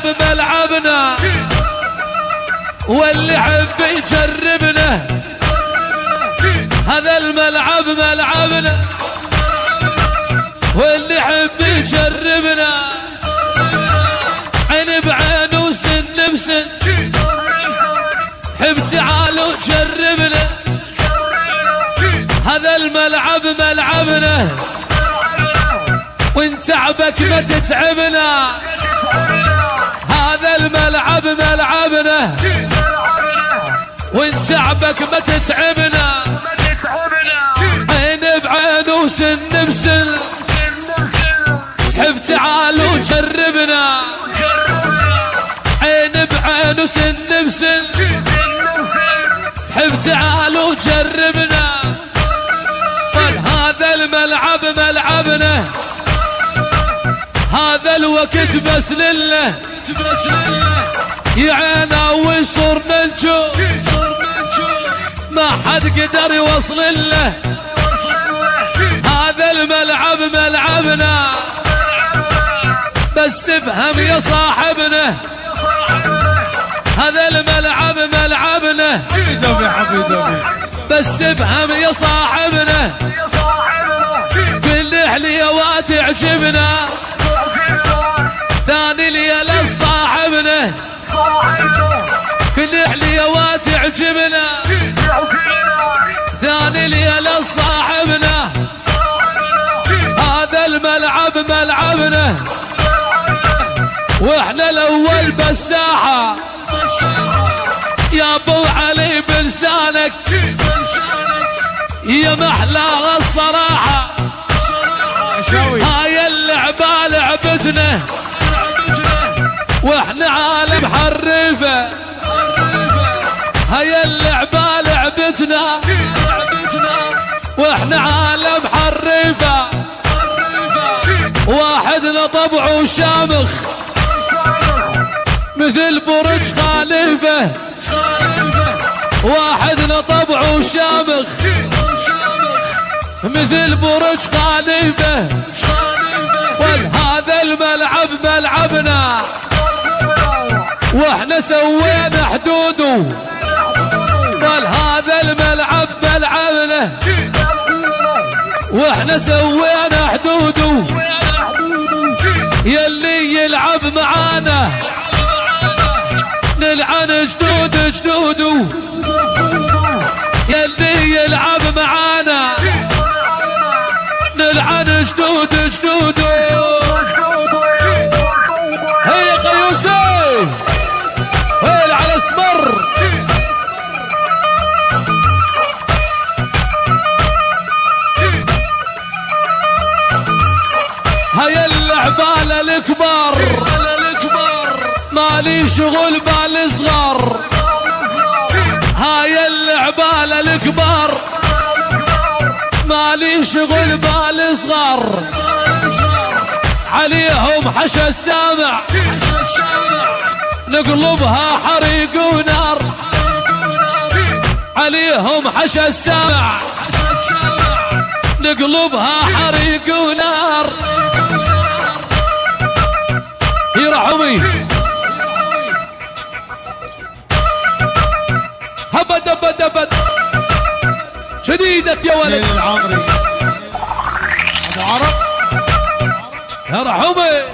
الملعب ملعبنا، واللي حب يجربنا. هذا الملعب ملعبنا، واللي حب يجربنا. عين بعين وسن بسن، تحب تعالوا تجربنا. هذا الملعب ملعبنا، وانت عبك ما تتعبنا. هذا الملعب ملعبنا، وانت عبك ما تتعبنا. عين بعين وسن بسن، تحب تعالوا تجربنا. عين بعين وسن بسن، تحب تعالوا تجربنا. هذا الملعب ملعبنا، هذا الوقت بس لله. يعينا وصرنا نشوف، ما حد قدر يوصل له. هذا الملعب ملعبنا، بس افهم يا صاحبنا. هذا الملعب ملعبنا، بس افهم يا صاحبنا. كل حليوات تعجبنا، ثاني ليلة صاحبنا. كل حليوات تعجبنا، ثاني ليلة صاحبنا. هذا الملعب ملعبنا، واحنا الاول بالساحة. يا ابو علي بلسانك، يا محلاها الصراحة. هاي اللعبة لعبتنا، واحنا عالم حريفة. هاي اللعبة لعبتنا، واحنا عالم حريفة. واحدنا طبعه شامخ، مثل برج خليفة. واحدنا طبعه شامخ، مثل برج خليفة. وهذا الملعب ملعبنا، واحنا سوينا حدوده. هذا الملعب ملعبنا، واحنا سوينا حدوده. يلي يلعب معانا نلعن جدود جدوده. يلي يلعب معانا نلعن جدود جدوده. هيا قيوسي، هيا على اسمر. هيا اللعبة للكبار، مالي شغل بالصغار. هاي اللعبة للكبار، مالي شغل بالصغار. عليهم حشا السامع، نقلبها حريق ونار. عليهم حشا السامع، نقلبها حريق ونار. يرحمي هبد هبد هبد شديدك يا ولد. العمري ابو عرب يرحمي.